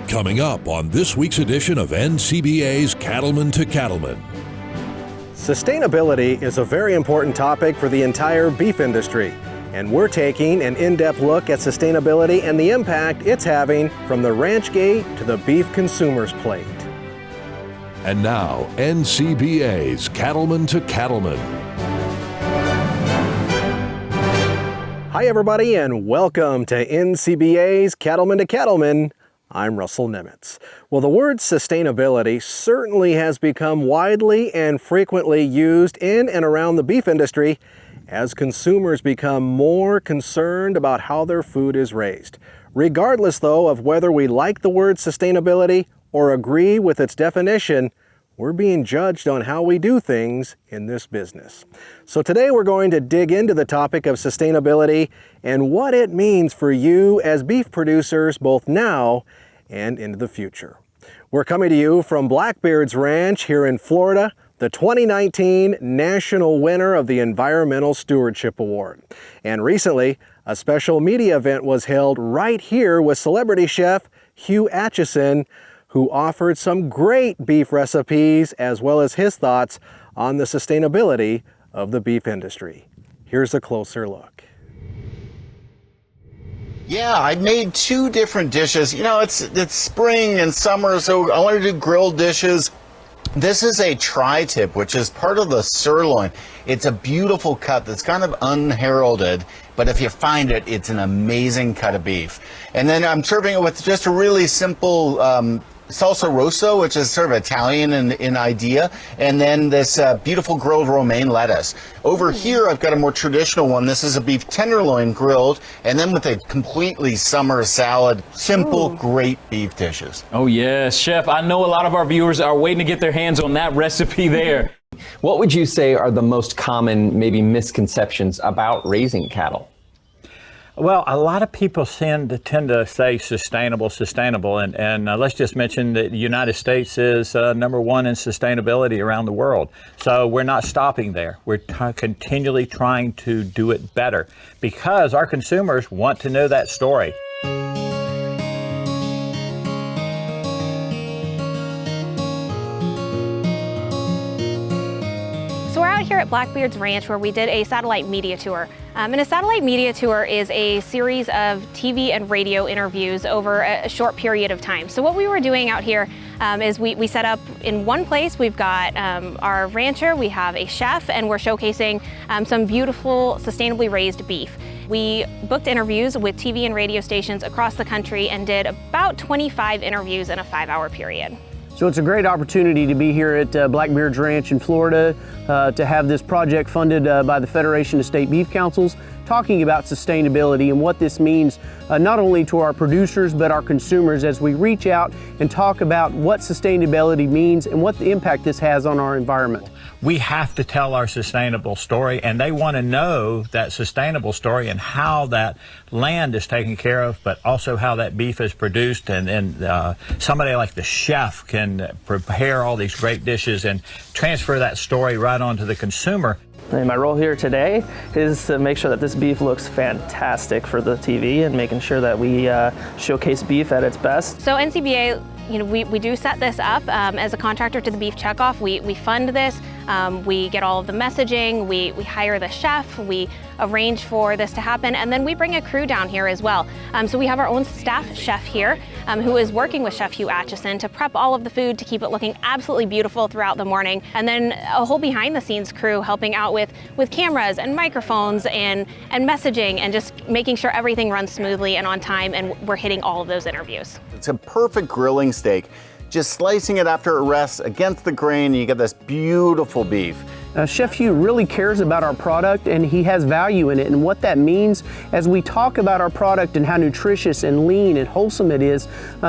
Coming up on this week's edition of NCBA's Cattlemen to Cattlemen. Sustainability is a very important topic for the entire beef industry, and we're taking an in-depth look at sustainability and the impact it's having from the ranch gate to the beef consumer's plate. And now, NCBA's Cattlemen to Cattlemen. Hi everybody, and welcome to NCBA's Cattlemen to Cattlemen. I'm Russell Nemitz. Well, the word sustainability certainly has become widely and frequently used in and around the beef industry as consumers become more concerned about how their food is raised. Regardless, though, of whether we like the word sustainability or agree with its definition, we're being judged on how we do things in this business. So today we're going to dig into the topic of sustainability and what it means for you as beef producers both now and into the future. We're coming to you from Blackbeard's Ranch here in Florida, the 2019 national winner of the Environmental Stewardship Award. And recently, a special media event was held right here with celebrity chef Hugh Acheson, who offered some great beef recipes as well as his thoughts on the sustainability of the beef industry. Here's a closer look. Yeah, I made two different dishes. You know, it's spring and summer, so I want to do grilled dishes. This is a tri-tip, which is part of the sirloin. It's a beautiful cut that's kind of unheralded, but if you find it, it's an amazing cut of beef. And then I'm serving it with just a really simple salsa rosso, which is sort of Italian in idea, and then this beautiful grilled romaine lettuce. Over here, I've got a more traditional one. This is a beef tenderloin grilled, and then with a completely summer salad. Simple, great beef dishes. Oh yes, Chef, I know a lot of our viewers are waiting to get their hands on that recipe there. What would you say are the most common, maybe, misconceptions about raising cattle? Well, a lot of people tend to say sustainable, and let's just mention that the United States is number one in sustainability around the world. So we're not stopping there. We're continually trying to do it better because our consumers want to know that story. So we're out here at Blackbeard's Ranch where we did a satellite media tour. And a satellite media tour is a series of TV and radio interviews over a short period of time. So what we were doing out here is we set up in one place. We've got our rancher, we have a chef, and we're showcasing some beautiful, sustainably raised beef. We booked interviews with TV and radio stations across the country and did about 25 interviews in a 5-hour period. So it's a great opportunity to be here at Blackbeard's Ranch in Florida to have this project funded by the Federation of State Beef Councils, talking about sustainability and what this means not only to our producers but our consumers as we reach out and talk about what sustainability means and what the impact this has on our environment. We have to tell our sustainable story, and they want to know that sustainable story and how that land is taken care of, but also how that beef is produced. And somebody like the chef can prepare all these great dishes and transfer that story right on to the consumer. And my role here today is to make sure that this beef looks fantastic for the TV and making sure that we showcase beef at its best. So NCBA, we do set this up as a contractor to the Beef Checkoff. We fund this. We get all of the messaging, we hire the chef, we arrange for this to happen, and then we bring a crew down here as well. So we have our own staff chef here who is working with Chef Hugh Acheson to prep all of the food to keep it looking absolutely beautiful throughout the morning, and then a whole behind the scenes crew helping out with cameras and microphones and messaging and just making sure everything runs smoothly and on time, and we're hitting all of those interviews. It's a perfect grilling steak. Just slicing it after it rests against the grain, you get this beautiful beef. Chef Hugh really cares about our product and he has value in it, and what that means as we talk about our product and how nutritious and lean and wholesome it is,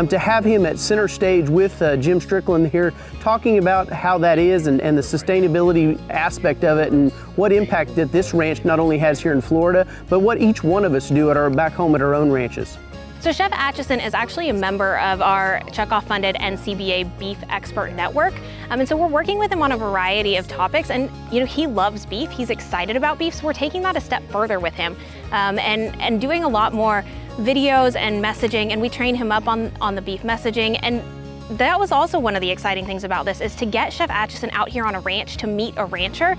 to have him at center stage with Jim Strickland here talking about how that is and the sustainability aspect of it and what impact that this ranch not only has here in Florida, but what each one of us do at our back home at our own ranches. So Chef Acheson is actually a member of our Checkoff-funded NCBA Beef Expert Network. And so we're working with him on a variety of topics, and he loves beef, he's excited about beef, so we're taking that a step further with him and doing a lot more videos and messaging, and we train him up on the beef messaging. And that was also one of the exciting things about this, is to get Chef Atchison out here on a ranch to meet a rancher.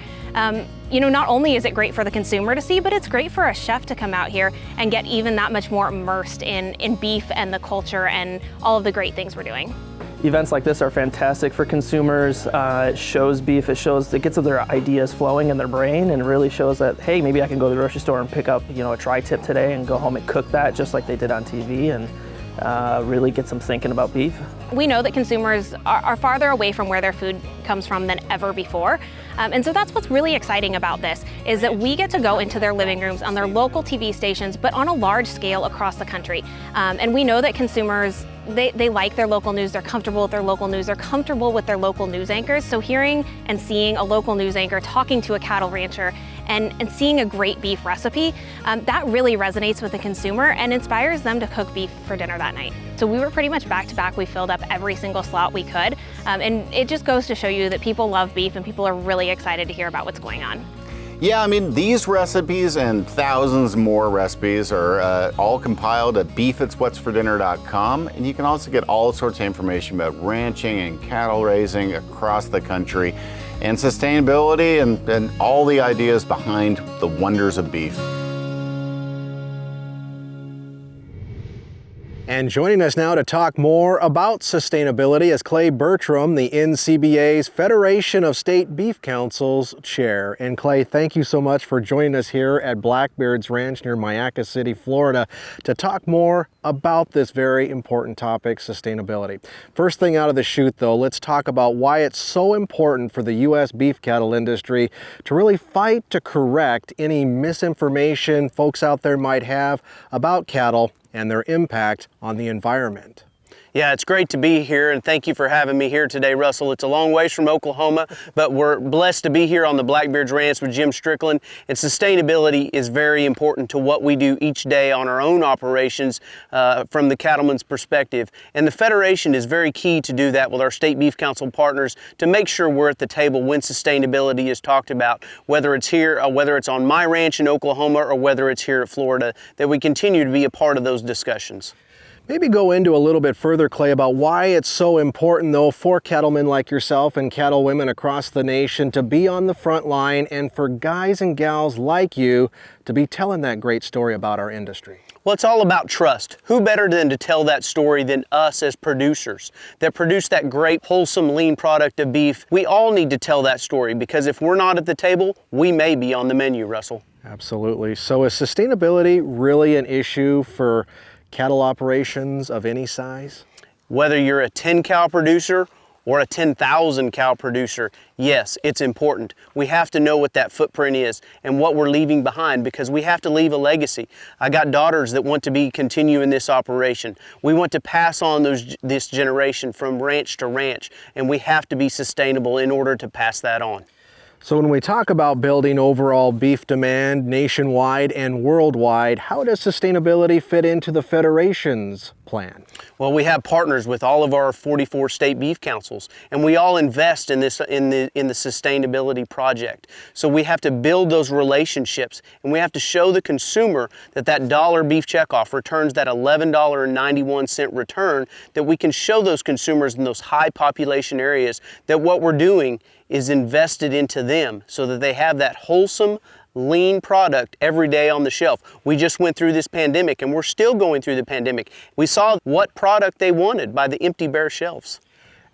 You know, not only is it great for the consumer to see, but it's great for a chef to come out here and get even that much more immersed in beef and the culture and all of the great things we're doing. Events like this are fantastic for consumers. It shows beef, it gets their ideas flowing in their brain, and really shows that, hey, maybe I can go to the grocery store and pick up, you know, a tri-tip today and go home and cook that just like they did on TV, and really gets them thinking about beef. We know that consumers are farther away from where their food comes from than ever before. And so that's what's really exciting about this, is that we get to go into their living rooms on their local TV stations, but on a large scale across the country. And we know that consumers, they like their local news, they're comfortable with their local news, they're comfortable with their local news anchors. So hearing and seeing a local news anchor talking to a cattle rancher and seeing a great beef recipe, that really resonates with the consumer and inspires them to cook beef for dinner that night. So we were pretty much back to back. We filled up every single slot we could. And it just goes to show you that people love beef and people are really excited to hear about what's going on. Yeah, I mean, these recipes and thousands more recipes are all compiled at beefitswhatsfordinner.com, and you can also get all sorts of information about ranching and cattle raising across the country, and sustainability and all the ideas behind the wonders of beef. And joining us now to talk more about sustainability is Clay Bertram, the NCBA's Federation of State Beef Council's chair. And Clay, thank you so much for joining us here at Blackbeard's Ranch near Mayaca City, Florida, to talk more about this very important topic, sustainability. First thing out of the chute, though, let's talk about why it's so important for the U.S. beef cattle industry to really fight to correct any misinformation folks out there might have about cattle and their impact on the environment. Yeah, it's great to be here, and thank you for having me here today, Russell. It's a long ways from Oklahoma, but we're blessed to be here on the Blackbeard's Ranch with Jim Strickland, and sustainability is very important to what we do each day on our own operations from the cattleman's perspective. And the Federation is very key to do that with our State Beef Council partners to make sure we're at the table when sustainability is talked about, whether it's here, whether it's on my ranch in Oklahoma, or whether it's here at Florida, that we continue to be a part of those discussions. Maybe go into a little bit further, Clay, about why it's so important, though, for cattlemen like yourself and cattle women across the nation to be on the front line, and for guys and gals like you to be telling that great story about our industry. Well, it's all about trust. Who better than to tell that story than us as producers that produce that great, wholesome, lean product of beef? We all need to tell that story, because if we're not at the table, we may be on the menu, Russell. Absolutely. So is sustainability really an issue for cattle operations of any size? Whether you're a 10 cow producer or a 10,000 cow producer, yes, it's important. We have to know what that footprint is and what we're leaving behind, because we have to leave a legacy. I got daughters that want to continue in this operation. We want to pass on this generation from ranch to ranch, and we have to be sustainable in order to pass that on. So when we talk about building overall beef demand nationwide and worldwide, how does sustainability fit into the Federation's plan? Well, we have partners with all of our 44 state beef councils, and we all invest in this in the sustainability project. So we have to build those relationships, and we have to show the consumer that that dollar Beef Checkoff returns that $11.91 return, that we can show those consumers in those high population areas that what we're doing is invested into them so that they have that wholesome, lean product every day on the shelf. We just went through this pandemic, and we're still going through the pandemic. We saw what product they wanted by the empty, bare shelves.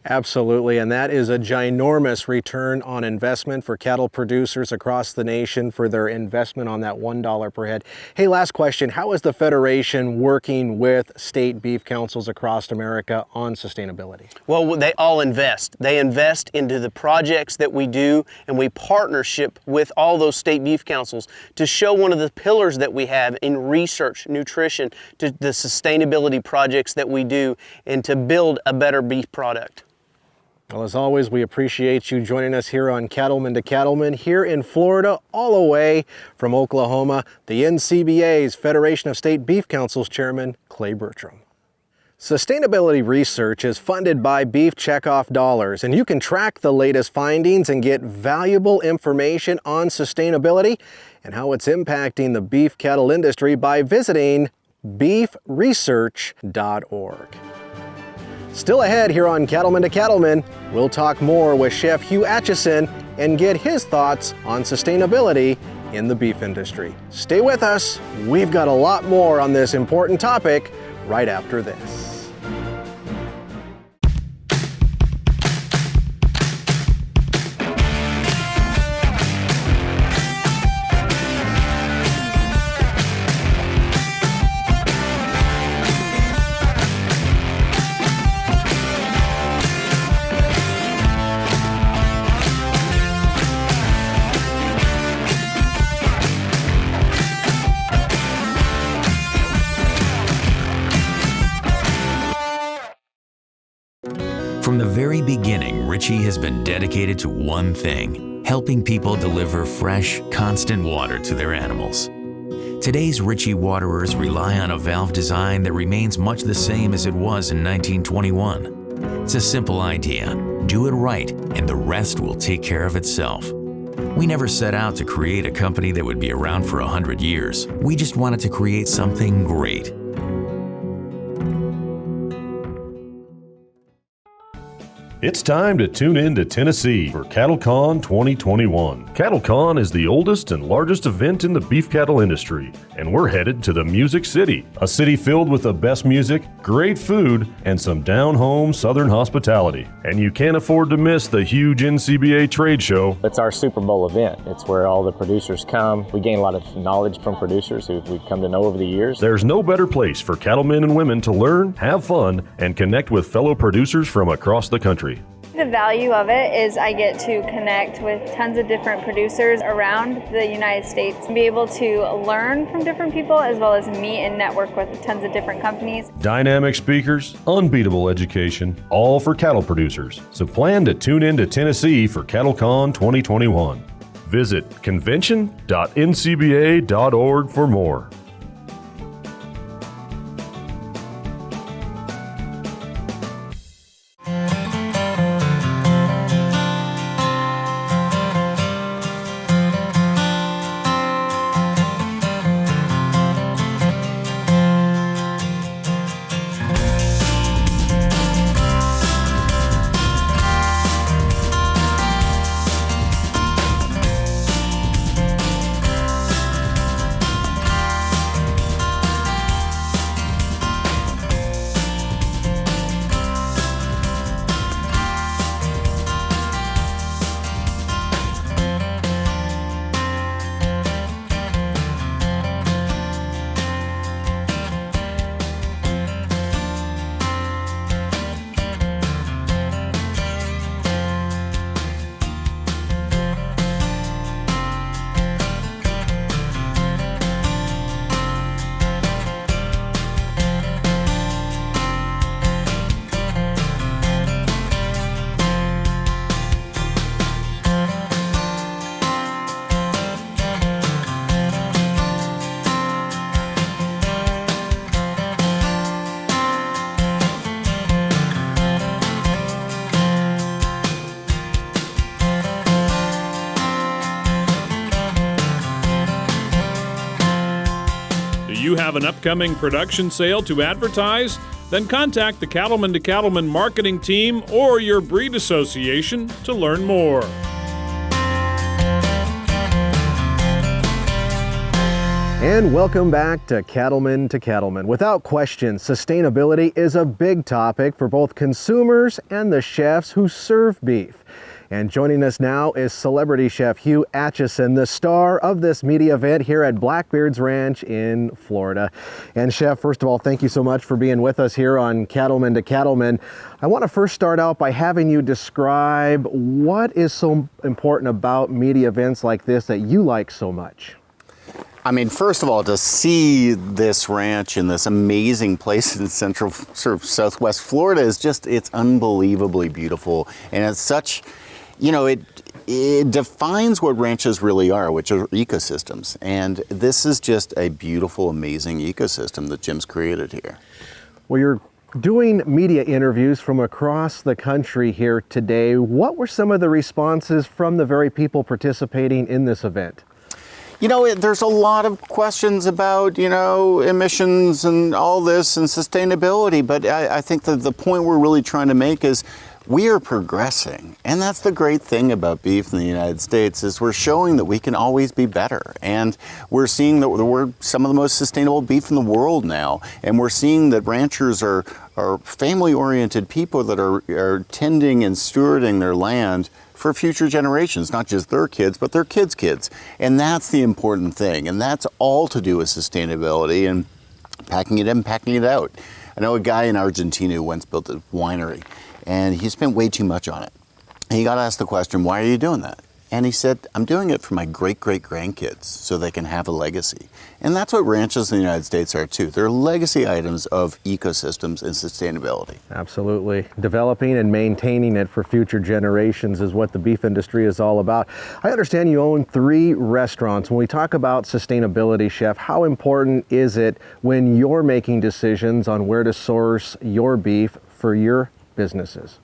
Absolutely, and that is a ginormous return on investment for cattle producers across the nation for their investment on that $1 per head. Hey, last question. How is the Federation working with state beef councils across America on sustainability? Well, they all invest. They invest into the projects that we do, and we partnership with all those state beef councils to show one of the pillars that we have in research, nutrition, to the sustainability projects that we do, and to build a better beef product. Well, as always, we appreciate you joining us here on Cattlemen to Cattlemen here in Florida, all the way from Oklahoma, the NCBA's Federation of State Beef Council's Chairman, Clay Bertram. Sustainability research is funded by Beef Checkoff dollars, and you can track the latest findings and get valuable information on sustainability and how it's impacting the beef cattle industry by visiting beefresearch.org. Still ahead here on Cattlemen to Cattlemen, we'll talk more with Chef Hugh Acheson and get his thoughts on sustainability in the beef industry. Stay with us. We've got a lot more on this important topic right after this. From the very beginning, Ritchie has been dedicated to one thing: helping people deliver fresh, constant water to their animals. Today's Ritchie waterers rely on a valve design that remains much the same as it was in 1921. It's a simple idea: do it right, and the rest will take care of itself. We never set out to create a company that would be around for 100 years. We just wanted to create something great. It's time to tune in to Tennessee for CattleCon 2021. CattleCon is the oldest and largest event in the beef cattle industry, and we're headed to the Music City, a city filled with the best music, great food, and some down-home southern hospitality. And you can't afford to miss the huge NCBA trade show. It's our Super Bowl event. It's where all the producers come. We gain a lot of knowledge from producers who we've come to know over the years. There's no better place for cattlemen and women to learn, have fun, and connect with fellow producers from across the country. The value of it is I get to connect with tons of different producers around the United States and be able to learn from different people as well as meet and network with tons of different companies. Dynamic speakers, unbeatable education, all for cattle producers. So plan to tune in to Tennessee for CattleCon 2021. Visit convention.ncba.org for more. You have an upcoming production sale to advertise? Then contact the Cattlemen to Cattlemen marketing team or your breed association to learn more. And welcome back to Cattlemen to Cattlemen. Without question, sustainability is a big topic for both consumers and the chefs who serve beef. And joining us now is celebrity chef Hugh Acheson, the star of this media event here at Blackbeard's Ranch in Florida. And chef, first of all, thank you so much for being with us here on Cattlemen to Cattlemen. I want to first start out by having you describe what is so important about media events like this that you like so much. I mean, first of all, to see this ranch in this amazing place in central, sort of southwest Florida is just, it's unbelievably beautiful. And it's such, you know, it defines what ranches really are, which are ecosystems. And this is just a beautiful, amazing ecosystem that Jim's created here. Well, you're doing media interviews from across the country here today. What were some of the responses from the very people participating in this event? You know, there's a lot of questions about, you know, emissions and all this and sustainability, but I think that the point we're really trying to make is we are progressing. And that's the great thing about beef in the United States is we're showing that we can always be better. And we're seeing that we're some of the most sustainable beef in the world now. And we're seeing that ranchers are family-oriented people that are tending and stewarding their land for future generations, not just their kids, but their kids' kids. And that's the important thing. And that's all to do with sustainability and packing it in, packing it out. I know a guy in Argentina who once built a winery, and he spent way too much on it. And he got asked the question, why are you doing that? And he said, I'm doing it for my great-great-grandkids so they can have a legacy. And that's what ranches in the United States are too. They're legacy items of ecosystems and sustainability. Absolutely. Developing and maintaining it for future generations is what the beef industry is all about. I understand you own 3 restaurants. When we talk about sustainability, Chef, how important is it when you're making decisions on where to source your beef for your businesses?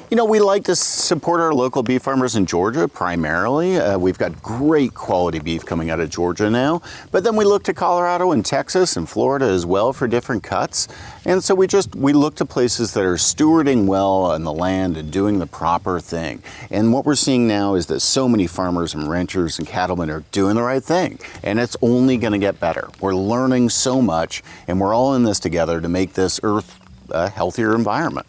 You know, we like to support our local beef farmers in Georgia primarily. We've got great quality beef coming out of Georgia now, but then we look to Colorado and Texas and Florida as well for different cuts. And so we look to places that are stewarding well on the land and doing the proper thing. And what we're seeing now is that so many farmers and ranchers and cattlemen are doing the right thing, and it's only going to get better. We're learning so much, and we're all in this together to make this earth a healthier environment.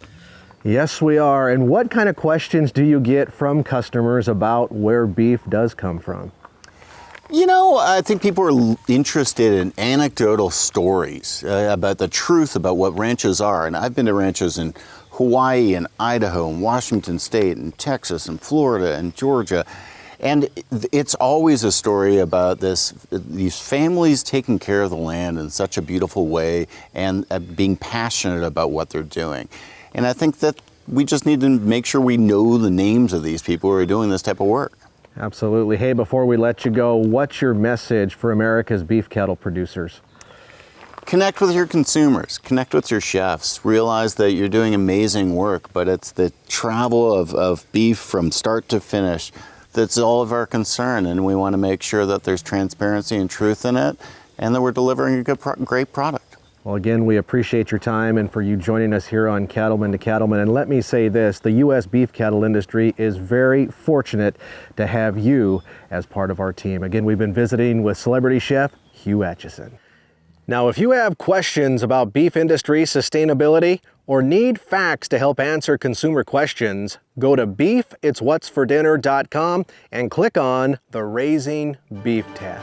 Yes, we are. And what kind of questions do you get from customers about where beef does come from? You know, I think people are interested in anecdotal stories about the truth about what ranches are. And I've been to ranches in Hawaii and Idaho and Washington State and Texas and Florida and Georgia. And it's always a story about these families taking care of the land in such a beautiful way and being passionate about what they're doing. And I think that we just need to make sure we know the names of these people who are doing this type of work. Absolutely. Hey, before we let you go, what's your message for America's beef cattle producers? Connect with your consumers, connect with your chefs, realize that you're doing amazing work, but it's the travel of beef from start to finish that's all of our concern, and we want to make sure that there's transparency and truth in it, and that we're delivering a great product. Well, again, we appreciate your time and for you joining us here on Cattlemen to Cattlemen. And let me say this, the U.S. beef cattle industry is very fortunate to have you as part of our team. Again, we've been visiting with celebrity chef Hugh Atchison. Now, if you have questions about beef industry sustainability or need facts to help answer consumer questions, go to beefitswhatsfordinner.com and click on the Raising Beef tab.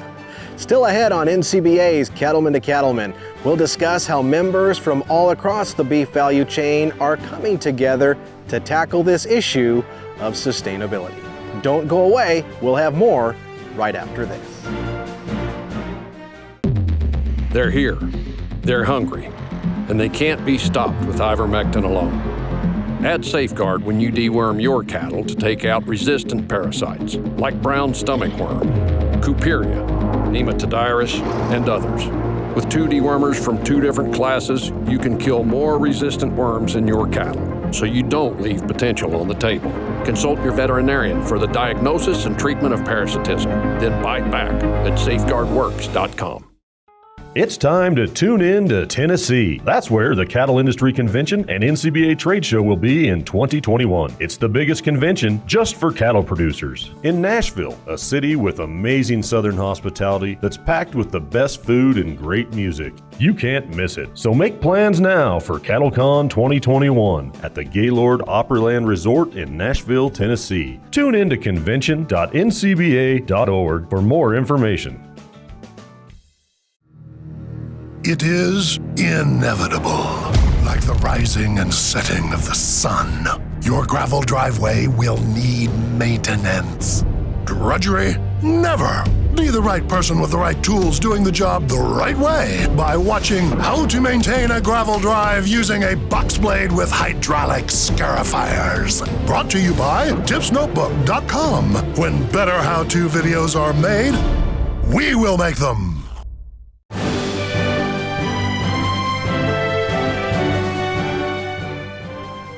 Still ahead on NCBA's Cattlemen to Cattlemen, we'll discuss how members from all across the beef value chain are coming together to tackle this issue of sustainability. Don't go away, we'll have more right after this. They're here, they're hungry, and they can't be stopped with ivermectin alone. Add Safeguard when you deworm your cattle to take out resistant parasites like brown stomach worm, Cuperia, Nematodirus, and others. With 2 dewormers from 2 different classes, you can kill more resistant worms in your cattle, so you don't leave potential on the table. Consult your veterinarian for the diagnosis and treatment of parasitism. Then bite back at safeguardworks.com. It's time to tune in to Tennessee. That's where the Cattle Industry Convention and NCBA Trade Show will be in 2021. It's the biggest convention just for cattle producers. In Nashville, a city with amazing Southern hospitality that's packed with the best food and great music. You can't miss it. So make plans now for CattleCon 2021 at the Gaylord Opryland Resort in Nashville, Tennessee. Tune in to convention.ncba.org for more information. It is inevitable, like the rising and setting of the sun. Your gravel driveway will need maintenance. Drudgery? Never. Be the right person with the right tools doing the job the right way by watching How to Maintain a Gravel Drive Using a Box Blade with Hydraulic Scarifiers. Brought to you by tipsnotebook.com. When better how-to videos are made, we will make them.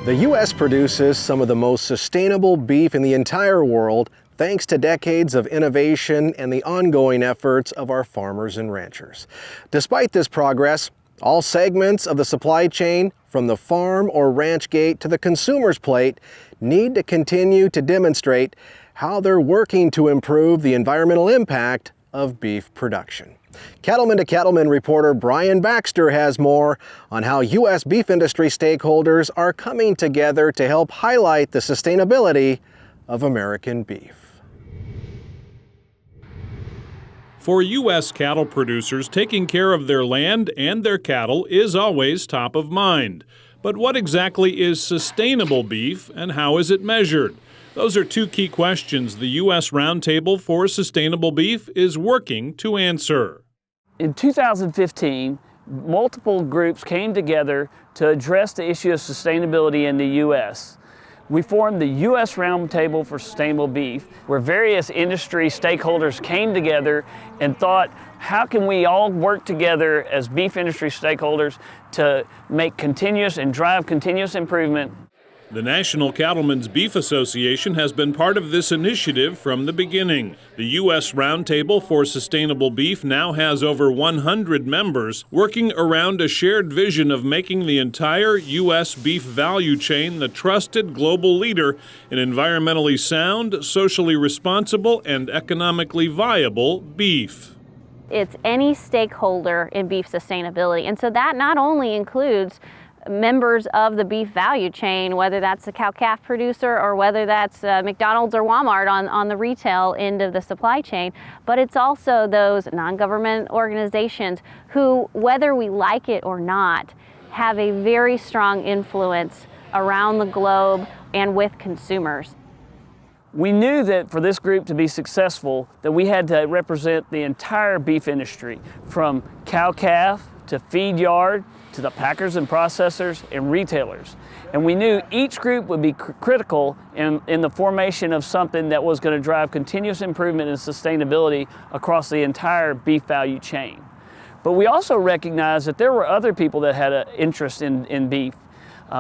The U.S. produces some of the most sustainable beef in the entire world, thanks to decades of innovation and the ongoing efforts of our farmers and ranchers. Despite this progress, all segments of the supply chain, from the farm or ranch gate to the consumer's plate, need to continue to demonstrate how they're working to improve the environmental impact of beef production. Cattlemen to Cattlemen reporter Brian Baxter has more on how U.S. beef industry stakeholders are coming together to help highlight the sustainability of American beef. For U.S. cattle producers, taking care of their land and their cattle is always top of mind. But what exactly is sustainable beef and how is it measured? Those are two key questions the U.S. Roundtable for Sustainable Beef is working to answer. In 2015, multiple groups came together to address the issue of sustainability in the U.S. We formed the U.S. Roundtable for Sustainable Beef, where various industry stakeholders came together and thought, how can we all work together as beef industry stakeholders to make continuous and drive continuous improvement? The National Cattlemen's Beef Association has been part of this initiative from the beginning. The U.S. Roundtable for Sustainable Beef now has over 100 members working around a shared vision of making the entire U.S. beef value chain the trusted global leader in environmentally sound, socially responsible, and economically viable beef. It's any stakeholder in beef sustainability, and so that not only includes members of the beef value chain, whether that's a cow-calf producer or whether that's McDonald's or Walmart on the retail end of the supply chain, but it's also those non-government organizations who, whether we like it or not, have a very strong influence around the globe and with consumers. We knew that for this group to be successful, that we had to represent the entire beef industry, from cow-calf to feed yard, to the packers and processors and retailers. And we knew each group would be critical in the formation of something that was going to drive continuous improvement and sustainability across the entire beef value chain. But we also recognized that there were other people that had an interest in beef.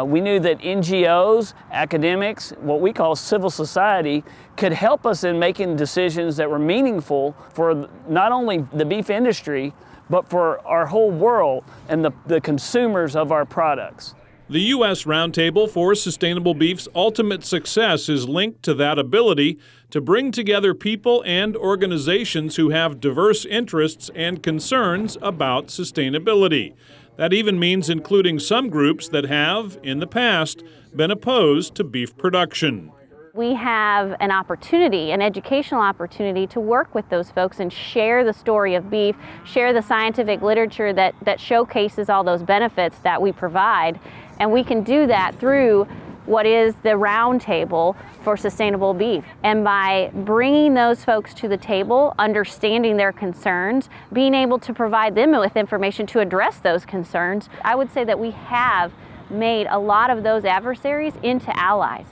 We knew that NGOs, academics, what we call civil society, could help us in making decisions that were meaningful for not only the beef industry, but for our whole world and the consumers of our products. The U.S. Roundtable for Sustainable Beef's ultimate success is linked to that ability to bring together people and organizations who have diverse interests and concerns about sustainability. That even means including some groups that have, in the past, been opposed to beef production. We have an opportunity, an educational opportunity, to work with those folks and share the story of beef, share the scientific literature that showcases all those benefits that we provide. And we can do that through what is the Roundtable for Sustainable Beef. And by bringing those folks to the table, understanding their concerns, being able to provide them with information to address those concerns, I would say that we have made a lot of those adversaries into allies.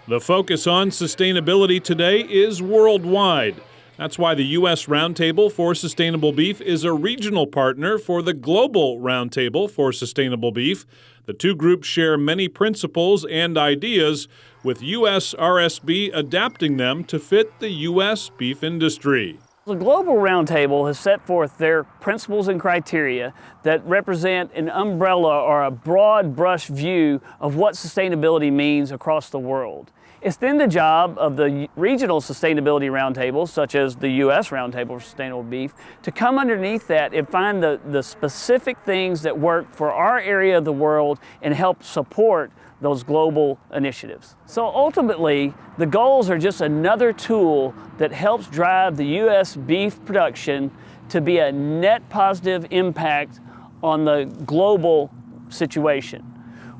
The focus on sustainability today is worldwide. That's why the U.S. Roundtable for Sustainable Beef is a regional partner for the Global Roundtable for Sustainable Beef. The two groups share many principles and ideas, with U.S. RSB adapting them to fit the U.S. beef industry. The Global Roundtable has set forth their principles and criteria that represent an umbrella or a broad brush view of what sustainability means across the world. It's then the job of the regional sustainability roundtables, such as the U.S. Roundtable for Sustainable Beef, to come underneath that and find the specific things that work for our area of the world and help support those global initiatives. So ultimately, the goals are just another tool that helps drive the U.S. beef production to be a net positive impact on the global situation.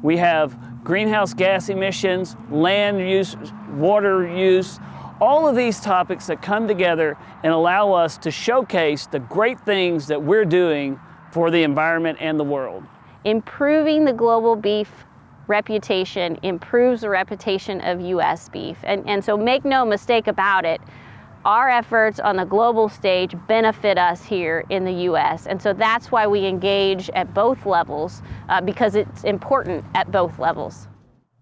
We have greenhouse gas emissions, land use, water use, all of these topics that come together and allow us to showcase the great things that we're doing for the environment and the world. Improving the global beef reputation improves the reputation of U.S. beef. And so make no mistake about it, our efforts on the global stage benefit us here in the U.S. And so that's why we engage at both levels, because it's important at both levels.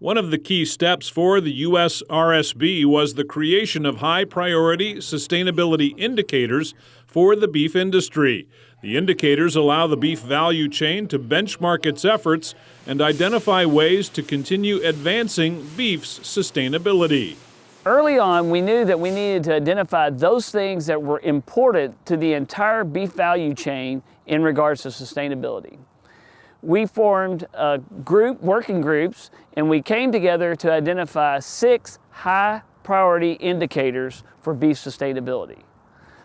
One of the key steps for the USRSB was the creation of high-priority sustainability indicators for the beef industry. The indicators allow the beef value chain to benchmark its efforts and identify ways to continue advancing beef's sustainability. Early on, we knew that we needed to identify those things that were important to the entire beef value chain in regards to sustainability. We formed working groups, and we came together to identify 6 high priority indicators for beef sustainability.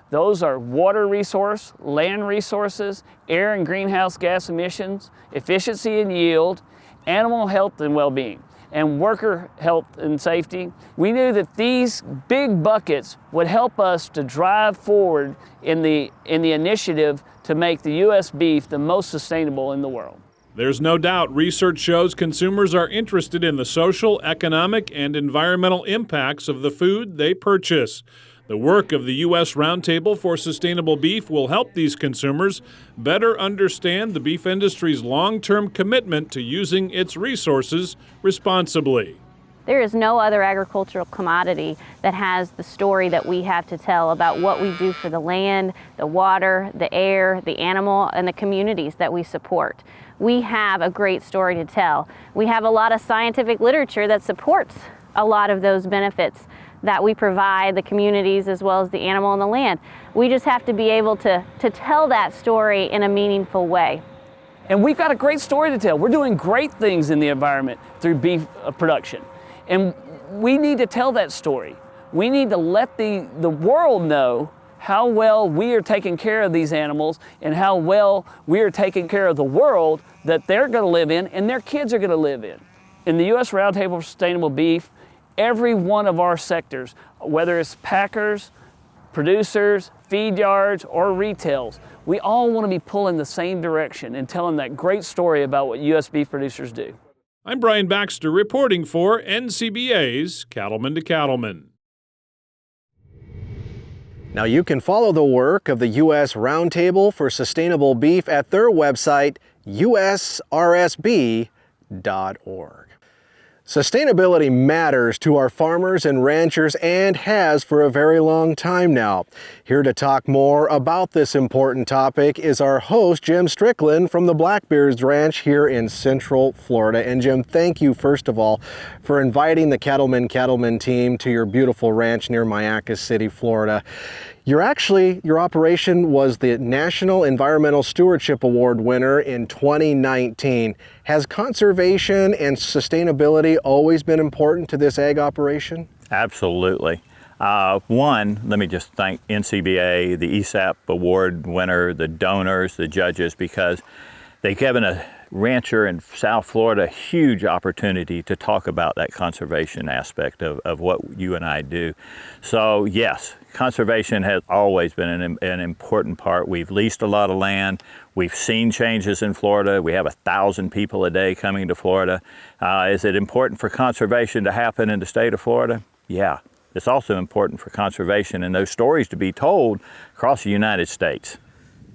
Those are water resource, land resources, air and greenhouse gas emissions, efficiency and yield, animal health and well-being, and worker health and safety. We knew that these big buckets would help us to drive forward in the initiative to make the U.S. beef the most sustainable in the world. There's no doubt research shows consumers are interested in the social, economic, and environmental impacts of the food they purchase. The work of the U.S. Roundtable for Sustainable Beef will help these consumers better understand the beef industry's long-term commitment to using its resources responsibly. There is no other agricultural commodity that has the story that we have to tell about what we do for the land, the water, the air, the animal, and the communities that we support. We have a great story to tell. We have a lot of scientific literature that supports a lot of those benefits that we provide the communities as well as the animal and the land. We just have to be able to tell that story in a meaningful way. And we've got a great story to tell. We're doing great things in the environment through beef production. And we need to tell that story. We need to let the world know how well we are taking care of these animals and how well we are taking care of the world that they're going to live in and their kids are going to live in. In the U.S. Roundtable for Sustainable Beef, every one of our sectors, whether it's packers, producers, feed yards, or retails, we all want to be pulling the same direction and telling that great story about what U.S. beef producers do. I'm Brian Baxter reporting for NCBA's Cattlemen to Cattlemen. Now you can follow the work of the U.S. Roundtable for Sustainable Beef at their website, usrsb.org. Sustainability matters to our farmers and ranchers and has for a very long time now. Here to talk more about this important topic is our host, Jim Strickland from the Blackbeards Ranch here in Central Florida. And Jim, thank you first of all for inviting the Cattlemen team to your beautiful ranch near Mayaca City, Florida. Your operation was the National Environmental Stewardship Award winner in 2019. Has conservation and sustainability always been important to this ag operation? Absolutely. One, let me just thank NCBA, the ESAP award winner, the donors, the judges, because they've given a rancher in South Florida a huge opportunity to talk about that conservation aspect of what you and I do. So yes, conservation has always been an important part. We've leased a lot of land. We've seen changes in Florida. We have 1,000 people a day coming to Florida. Is it important for conservation to happen in the state of Florida? Yeah. It's also important for conservation and those stories to be told across the United States.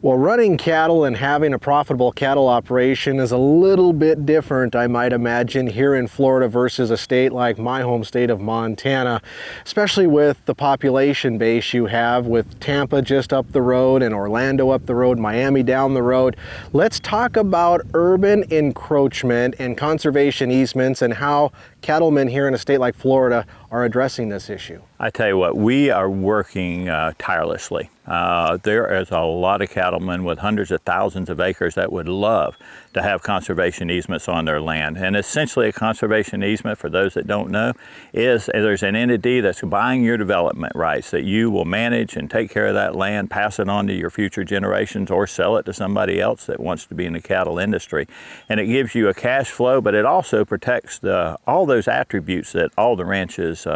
Well, running cattle and having a profitable cattle operation is a little bit different, I might imagine, here in Florida versus a state like my home state of Montana, especially with the population base you have with Tampa just up the road and Orlando up the road, Miami down the road. Let's talk about urban encroachment and conservation easements and how cattlemen here in a state like Florida are addressing this issue. I tell you what, we are working tirelessly. There is a lot of cattlemen with hundreds of thousands of acres that would love to have conservation easements on their land. And essentially a conservation easement, for those that don't know, is there's an entity that's buying your development rights that you will manage and take care of that land, pass it on to your future generations, or sell it to somebody else that wants to be in the cattle industry. And it gives you a cash flow, but it also protects all those attributes that all the ranches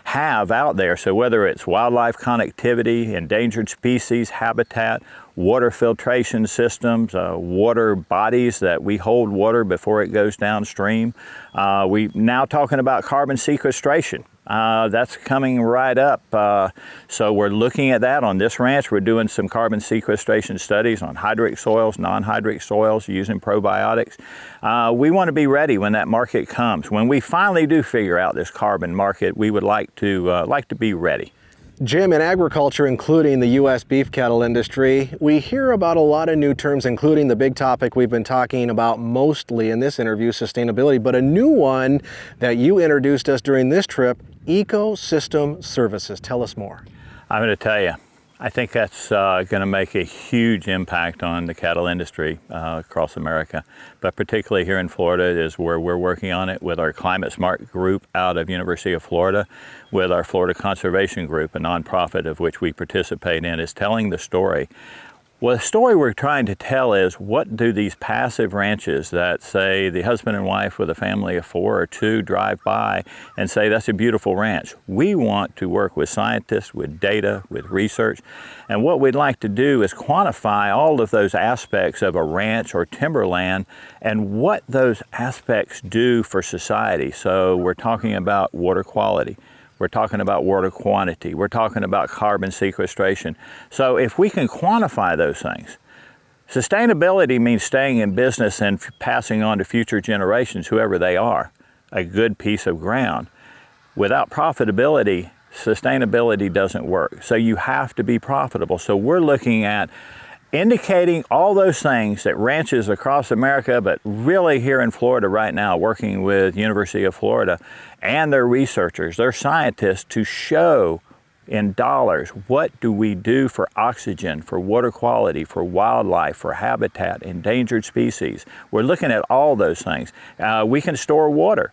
have out there. So whether it's wildlife connectivity, endangered species, habitat, water filtration systems, water bodies that we hold water before it goes downstream. We're now talking about carbon sequestration. That's coming right up. So we're looking at that on this ranch. We're doing some carbon sequestration studies on hydric soils, non-hydric soils, using probiotics. We want to be ready when that market comes. When we finally do figure out this carbon market, we would like to be ready. Jim, in agriculture, including the U.S. beef cattle industry, we hear about a lot of new terms, including the big topic we've been talking about mostly in this interview, sustainability, but a new one that you introduced us during this trip, ecosystem services. Tell us more. I'm going to tell you, I think that's going to make a huge impact on the cattle industry across America, but particularly here in Florida is where we're working on it with our Climate Smart group out of University of Florida, with our Florida Conservation Group, a nonprofit of which we participate in, is telling the story. Well, the story we're trying to tell is, what do these passive ranches that, say, the husband and wife with a family of 4 or 2 drive by and say, that's a beautiful ranch. We want to work with scientists, with data, with research. And what we'd like to do is quantify all of those aspects of a ranch or timberland and what those aspects do for society. So we're talking about water quality. We're talking about water quantity. We're talking about carbon sequestration. So if we can quantify those things, sustainability means staying in business and passing on to future generations, whoever they are, a good piece of ground. Without profitability, sustainability doesn't work. So you have to be profitable. So we're looking at indicating all those things that ranches across America, but really here in Florida right now, working with University of Florida and their researchers, their scientists, to show in dollars, what do we do for oxygen, for water quality, for wildlife, for habitat, endangered species. We're looking at all those things. We can store water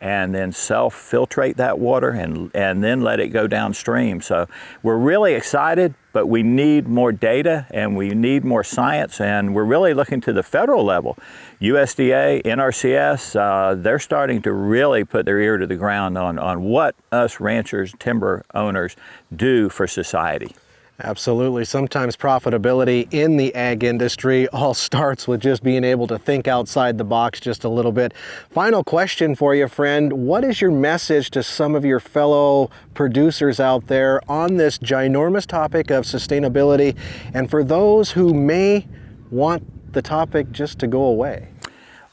and then self-filtrate that water and then let it go downstream. So we're really excited, but we need more data and we need more science, and we're really looking to the federal level. USDA, NRCS, they're starting to really put their ear to the ground on what us ranchers, timber owners do for society. Absolutely. Sometimes profitability in the ag industry all starts with just being able to think outside the box just a little bit. Final question for you, friend. What is your message to some of your fellow producers out there on this ginormous topic of sustainability, and for those who may want the topic just to go away?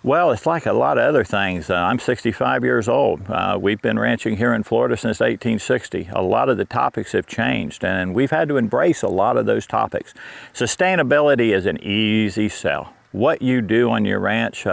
Well, it's like a lot of other things. I'm 65 years old. We've been ranching here in Florida since 1860. A lot of the topics have changed, and we've had to embrace a lot of those topics. Sustainability is an easy sell. What you do on your ranch,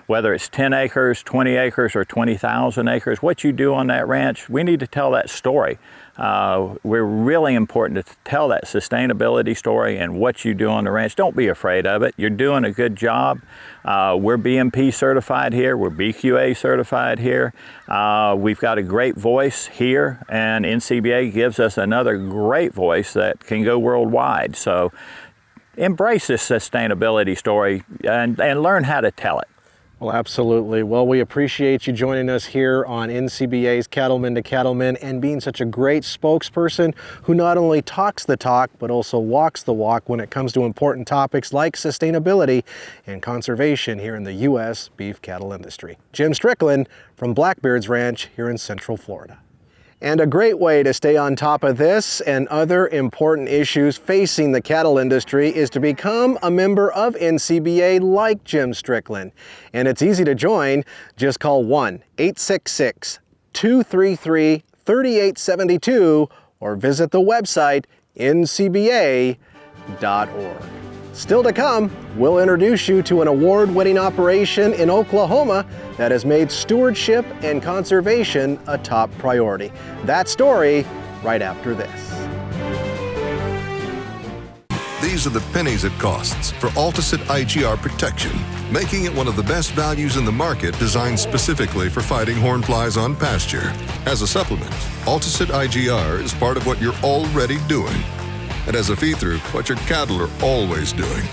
whether it's 10 acres, 20 acres, or 20,000 acres, what you do on that ranch, we need to tell that story. We're really important to tell that sustainability story and what you do on the ranch. Don't be afraid of it. You're doing a good job. We're BMP certified here. We're BQA certified here. We've got a great voice here, and NCBA gives us another great voice that can go worldwide. So embrace this sustainability story and learn how to tell it. Well, absolutely. Well, we appreciate you joining us here on NCBA's Cattlemen to Cattlemen and being such a great spokesperson who not only talks the talk, but also walks the walk when it comes to important topics like sustainability and conservation here in the U.S. beef cattle industry. Jim Strickland from Blackbeard's Ranch here in Central Florida. And a great way to stay on top of this and other important issues facing the cattle industry is to become a member of NCBA like Jim Strickland. And it's easy to join. Just call 1-866-233-3872 or visit the website ncba.org. Still to come, we'll introduce you to an award-winning operation in Oklahoma that has made stewardship and conservation a top priority. That story right after this. These are the pennies it costs for Alticid IGR protection, making it one of the best values in the market, designed specifically for fighting hornflies on pasture. As a supplement, Alticid IGR is part of what you're already doing, and as a feed-through, what your cattle are always doing.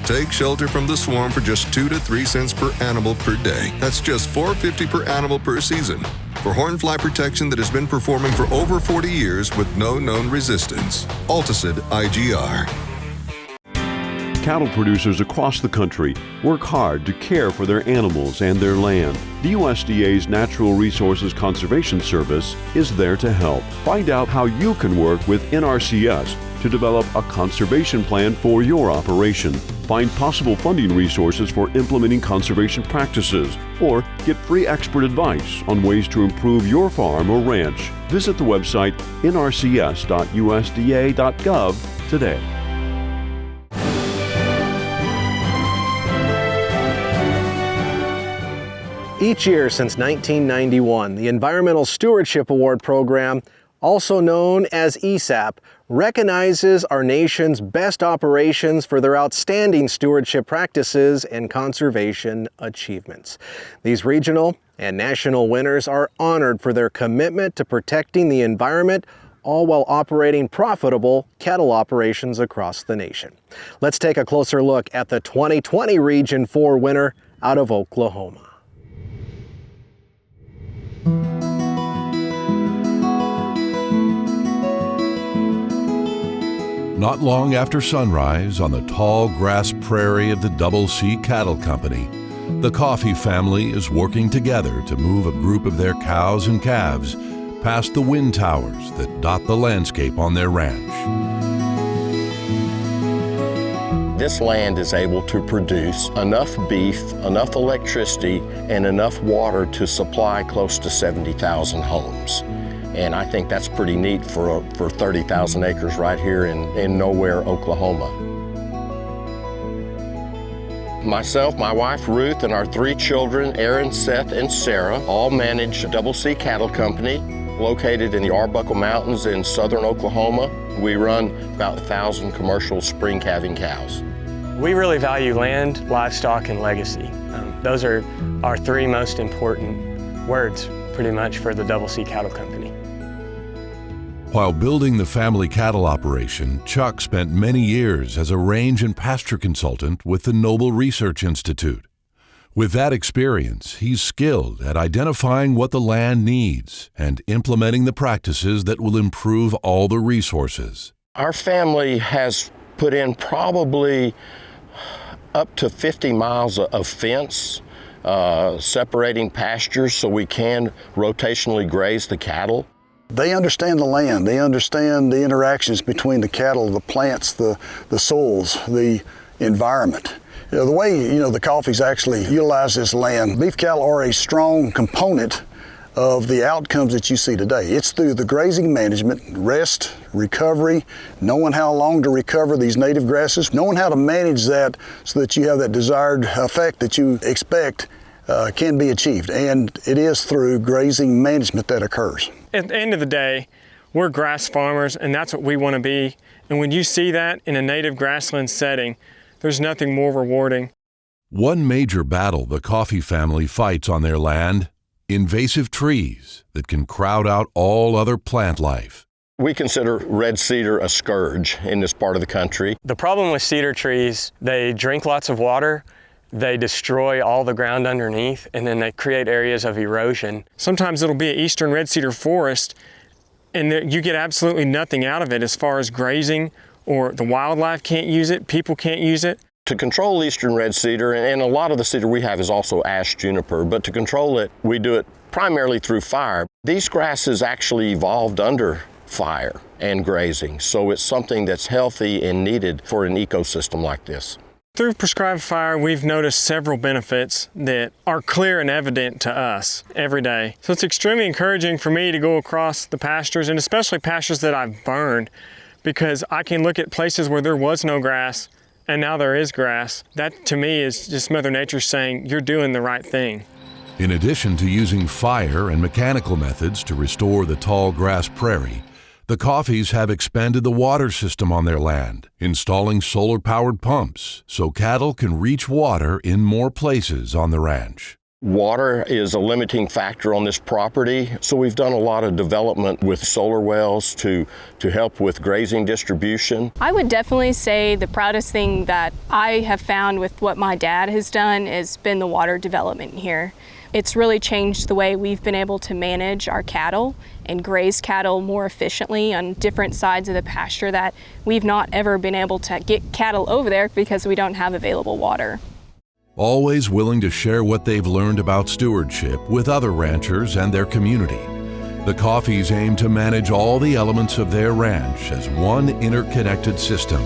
Take shelter from the swarm for just 2 to 3 cents per animal per day. That's just $4.50 per animal per season. For hornfly protection that has been performing for over 40 years with no known resistance. Alticid IGR. Cattle producers across the country work hard to care for their animals and their land. The USDA's Natural Resources Conservation Service is there to help. Find out how you can work with NRCS to develop a conservation plan for your operation. Find possible funding resources for implementing conservation practices, or get free expert advice on ways to improve your farm or ranch. Visit the website nrcs.usda.gov today. Each year since 1991, the Environmental Stewardship Award Program, also known as ESAP, recognizes our nation's best operations for their outstanding stewardship practices and conservation achievements. These regional and national winners are honored for their commitment to protecting the environment, all while operating profitable cattle operations across the nation. Let's take a closer look at the 2020 Region 4 winner out of Oklahoma. Not long after sunrise on the tall grass prairie of the Double C Cattle Company, the Coffey family is working together to move a group of their cows and calves past the wind towers that dot the landscape on their ranch. This land is able to produce enough beef, enough electricity, and enough water to supply close to 70,000 homes. And I think that's pretty neat for 30,000 acres right here in nowhere, Oklahoma. Myself, my wife Ruth, and our 3 children, Aaron, Seth, and Sarah, all manage Double C Cattle Company, located in the Arbuckle Mountains in southern Oklahoma. We run about 1,000 commercial spring calving cows. We really value land, livestock, and legacy. Those are our 3 most important words, pretty much, for the Double C Cattle Company. While building the family cattle operation, Chuck spent many years as a range and pasture consultant with the Noble Research Institute. With that experience, he's skilled at identifying what the land needs and implementing the practices that will improve all the resources. Our family has put in probably up to 50 miles of fence, separating pastures so we can rotationally graze the cattle. They understand the land. They understand the interactions between the cattle, the plants, the soils, the environment. The way, the Coffeys actually utilize this land, beef cattle are a strong component of the outcomes that you see today. It's through the grazing management, rest, recovery, knowing how long to recover these native grasses, knowing how to manage that so that you have that desired effect that you expect can be achieved. And it is through grazing management that occurs. At the end of the day, we're grass farmers, and that's what we want to be. And when you see that in a native grassland setting, there's nothing more rewarding. One major battle the Coffey family fights on their land: invasive trees that can crowd out all other plant life. We consider red cedar a scourge in this part of the country. The problem with cedar trees, they drink lots of water, they destroy all the ground underneath, and then they create areas of erosion. Sometimes it'll be an eastern red cedar forest, and you get absolutely nothing out of it as far as grazing, or the wildlife can't use it, people can't use it. To control eastern red cedar, and a lot of the cedar we have is also ash juniper, but to control it, we do it primarily through fire. These grasses actually evolved under fire and grazing, so it's something that's healthy and needed for an ecosystem like this. Through prescribed fire, we've noticed several benefits that are clear and evident to us every day. So it's extremely encouraging for me to go across the pastures, and especially pastures that I've burned, because I can look at places where there was no grass and now there is grass. That to me is just Mother Nature saying, you're doing the right thing. In addition to using fire and mechanical methods to restore the tall grass prairie, the Coffeys have expanded the water system on their land, installing solar-powered pumps so cattle can reach water in more places on the ranch. Water is a limiting factor on this property, so we've done a lot of development with solar wells to help with grazing distribution. I would definitely say the proudest thing that I have found with what my dad has done has been the water development here. It's really changed the way we've been able to manage our cattle and graze cattle more efficiently on different sides of the pasture that we've not ever been able to get cattle over there because we don't have available water. Always willing to share what they've learned about stewardship with other ranchers and their community, the Coffees aim to manage all the elements of their ranch as one interconnected system.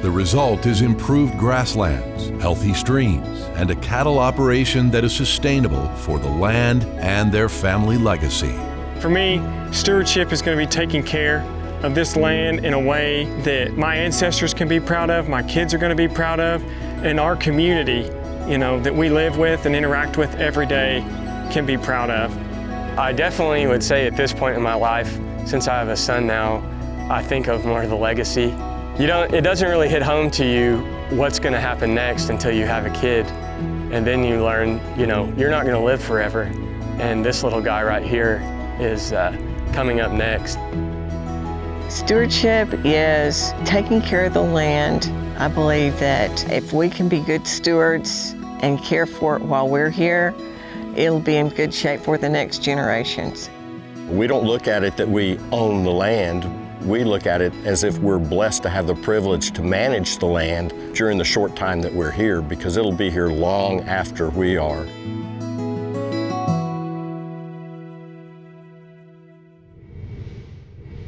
The result is improved grasslands, healthy streams, and a cattle operation that is sustainable for the land and their family legacy. For me, stewardship is going to be taking care of this land in a way that my ancestors can be proud of, my kids are going to be proud of, and our community, that we live with and interact with every day can be proud of. I definitely would say at this point in my life, since I have a son now, I think of more of the legacy. It doesn't really hit home to you what's going to happen next until you have a kid. And then you learn, you're not going to live forever. And this little guy right here is coming up next. Stewardship is taking care of the land. I believe that if we can be good stewards and care for it while we're here, it'll be in good shape for the next generations. We don't look at it that we own the land. We look at it as if we're blessed to have the privilege to manage the land during the short time that we're here, because it'll be here long after we are.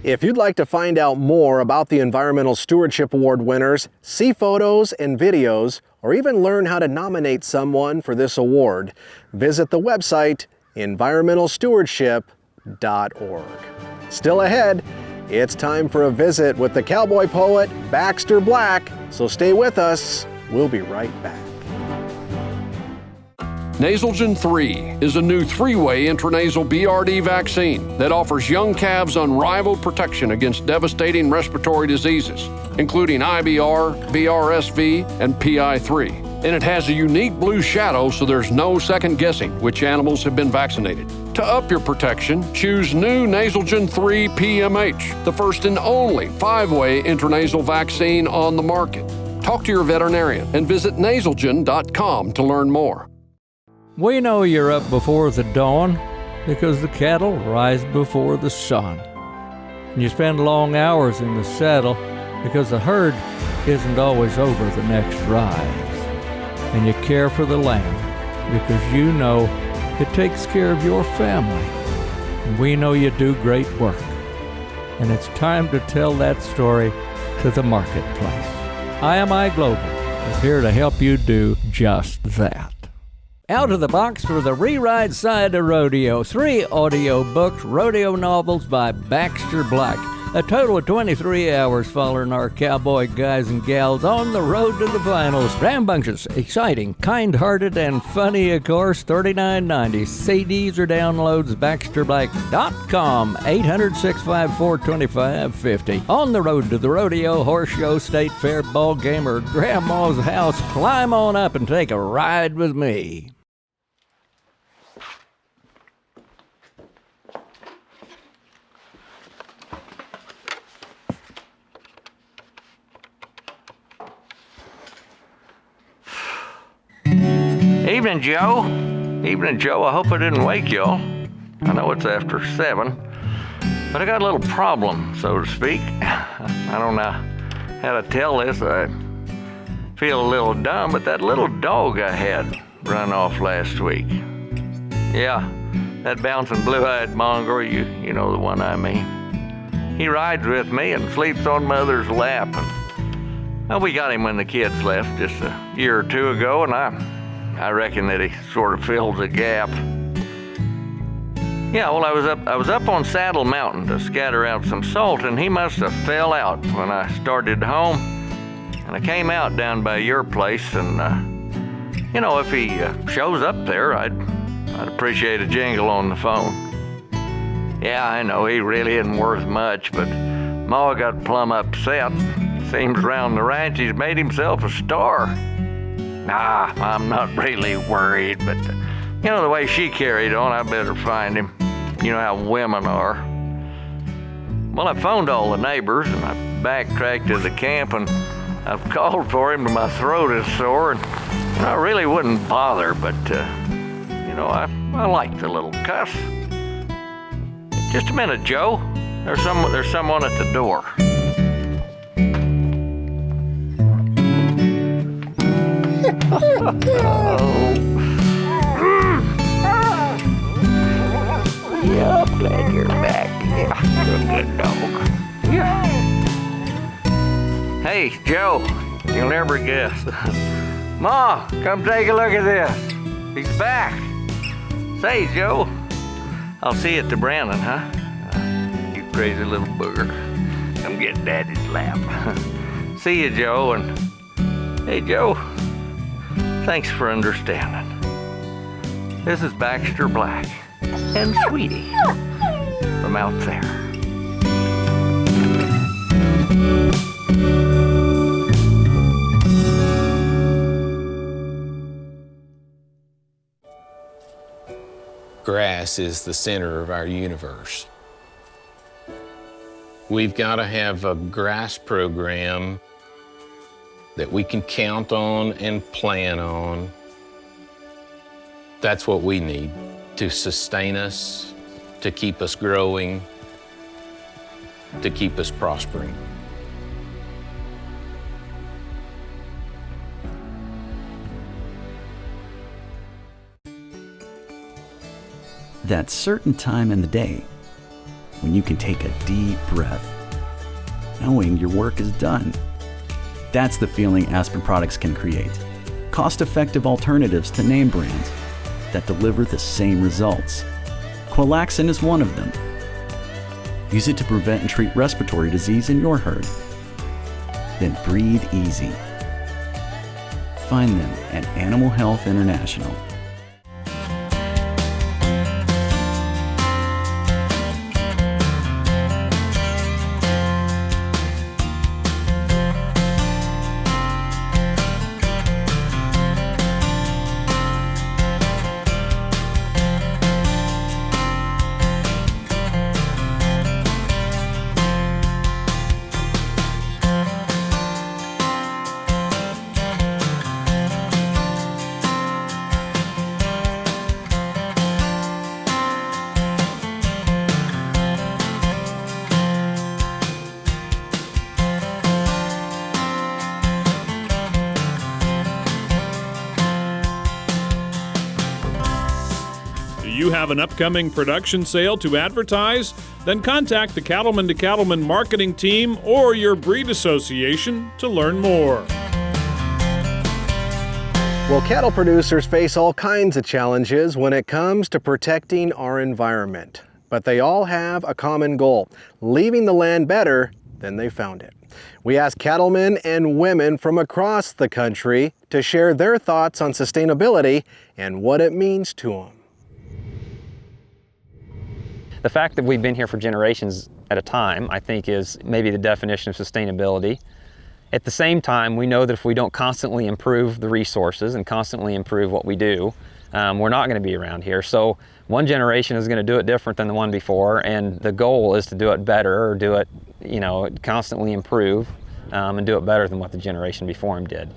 If you'd like to find out more about the Environmental Stewardship Award winners, see photos and videos, or even learn how to nominate someone for this award, visit the website environmentalstewardship.org. Still ahead, it's time for a visit with the cowboy poet Baxter Black, so stay with us. We'll be right back. Nasalgen 3 is a new 3-way intranasal BRD vaccine that offers young calves unrivaled protection against devastating respiratory diseases, including IBR, BRSV, and PI3. And it has a unique blue shadow, so there's no second guessing which animals have been vaccinated. To up your protection, choose new Nasalgen 3 PMH, the first and only 5-way intranasal vaccine on the market. Talk to your veterinarian and visit nasalgen.com to learn more. We know you're up before the dawn because the cattle rise before the sun. And you spend long hours in the saddle because the herd isn't always over the next rise. And you care for the land because you know it takes care of your family. And we know you do great work. And it's time to tell that story to the marketplace. IMI Global is here to help you do just that. Out of the box for the Reride Side of Rodeo. 3 audio books, rodeo novels by Baxter Black. A total of 23 hours following our cowboy guys and gals on the road to the finals. Rambunctious, exciting, kind-hearted, and funny, of course. $39.90. CDs or downloads, BaxterBlack.com. 800-654-2550. On the road to the rodeo, horse show, state fair, ball game, or grandma's house, climb on up and take a ride with me. Evening, Joe. Evening, Joe. I hope I didn't wake y'all. I know it's after 7, but I got a little problem, so to speak. I don't know how to tell this. I feel a little dumb, but that little dog I had run off last week. Yeah, that bouncing blue-eyed mongrel, you know the one I mean. He rides with me and sleeps on Mother's lap. And, well, we got him when the kids left just a year or 2 ago, and I reckon that he sort of fills a gap. Yeah, well, I was up on Saddle Mountain to scatter out some salt, and he must have fell out when I started home. And I came out down by your place, and if he shows up there, I'd appreciate a jingle on the phone. Yeah, I know he really isn't worth much, but Ma got plumb upset. Seems around the ranch he's made himself a star. Nah, I'm not really worried, but You know, the way she carried on, I better find him. You know how women are. Well, I phoned all the neighbors, and I backtracked to the camp, and I've called for him, and my throat is sore, and I really wouldn't bother, but, you know, I like the little cuss. Just a minute, Joe. There's someone at the door. Yeah, I'm glad you're back. Yeah, you're a good dog. Yeah. Hey, Joe, you'll never guess. Ma, come take a look at this. He's back. Say, Joe, I'll see you at the Brandon, huh? You crazy little booger. Come get Daddy's lap. See you, Joe, and hey, Joe, thanks for understanding. This is Baxter Black and Sweetie from out there. Grass is the center of our universe. We've got to have a grass program that we can count on and plan on. That's what we need to sustain us, to keep us growing, to keep us prospering. That certain time in the day when you can take a deep breath, knowing your work is done. That's the feeling Aspen products can create. Cost-effective alternatives to name brands that deliver the same results. Qualaxin is one of them. Use it to prevent and treat respiratory disease in your herd. Then breathe easy. Find them at Animal Health International. You have an upcoming production sale to advertise? Then contact the Cattlemen to Cattlemen marketing team or your breed association to learn more. Well, cattle producers face all kinds of challenges when it comes to protecting our environment, but they all have a common goal: leaving the land better than they found it. We asked cattlemen and women from across the country to share their thoughts on sustainability and what it means to them. The fact that we've been here for generations at a time, I think, is maybe the definition of sustainability. At the same time, we know that if we don't constantly improve the resources and constantly improve what we do, we're not going to be around here. So one generation is going to do it different than the one before, and the goal is to do it better, or do it, constantly improve and do it better than what the generation before him did.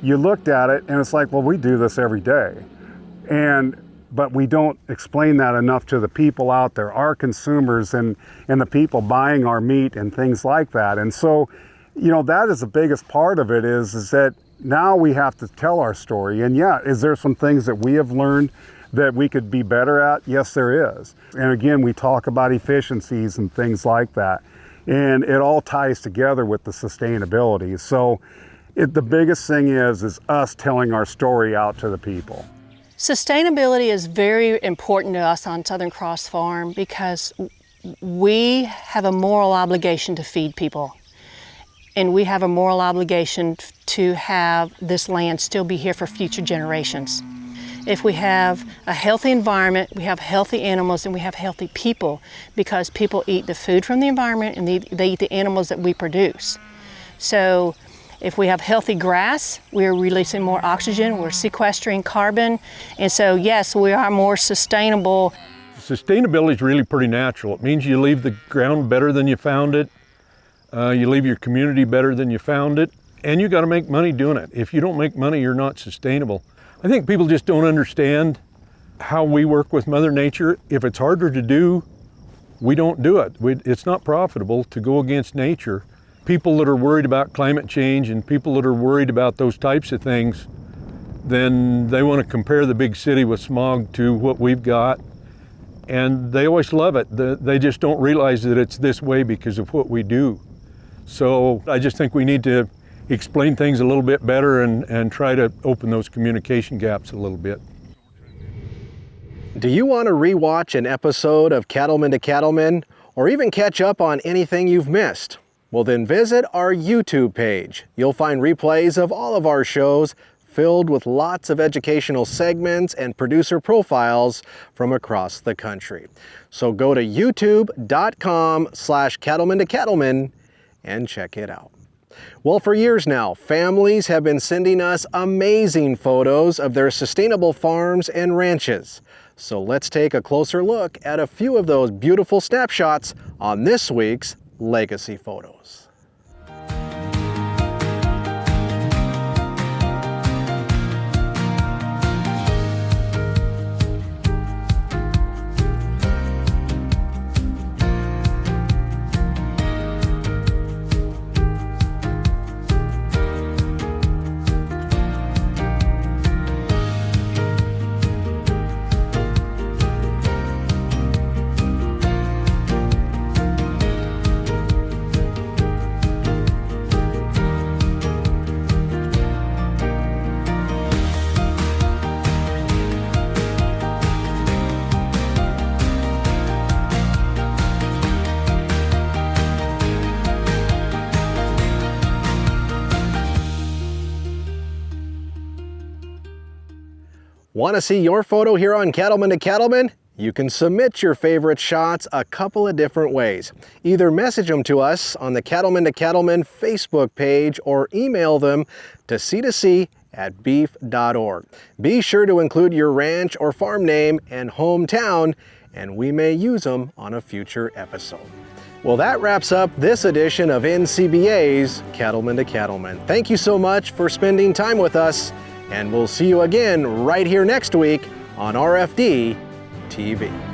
You looked at it and it's like, well, we do this every day. But we don't explain that enough to the people out there, our consumers and the people buying our meat and things like that. And so, that is the biggest part of it is that now we have to tell our story. And yeah, is there some things that we have learned that we could be better at? Yes, there is. And again, we talk about efficiencies and things like that. And it all ties together with the sustainability. So the biggest thing is us telling our story out to the people. Sustainability is very important to us on Southern Cross Farm because we have a moral obligation to feed people. And we have a moral obligation to have this land still be here for future generations. If we have a healthy environment, we have healthy animals, and we have healthy people, because people eat the food from the environment and they eat the animals that we produce. So If we have healthy grass, we're releasing more oxygen, we're sequestering carbon, and so yes, we are more sustainable. Sustainability is really pretty natural. It means you leave the ground better than you found it, you leave your community better than you found it, and you got to make money doing it. If you don't make money, you're not sustainable. I think people just don't understand how we work with Mother Nature. If it's harder to do, we don't do it. It's not profitable to go against nature. People that are worried about climate change and people that are worried about those types of things, then they want to compare the big city with smog to what we've got. And they always love it. They just don't realize that it's this way because of what we do. So I just think we need to explain things a little bit better and try to open those communication gaps a little bit. Do you want to rewatch an episode of Cattlemen to Cattlemen, or even catch up on anything you've missed? Well, then visit our YouTube page. You'll find replays of all of our shows filled with lots of educational segments and producer profiles from across the country. So go to youtube.com/Cattlemen to Cattlemen and check it out. Well, for years now, families have been sending us amazing photos of their sustainable farms and ranches. So let's take a closer look at a few of those beautiful snapshots on this week's Legacy Photos. Want to see your photo here on Cattlemen to Cattlemen? You can submit your favorite shots a couple of different ways. Either message them to us on the Cattlemen to Cattlemen Facebook page or email them to c2c@beef.org. Be sure to include your ranch or farm name and hometown, and we may use them on a future episode. Well, that wraps up this edition of NCBA's Cattlemen to Cattlemen. Thank you so much for spending time with us, and we'll see you again right here next week on RFD TV.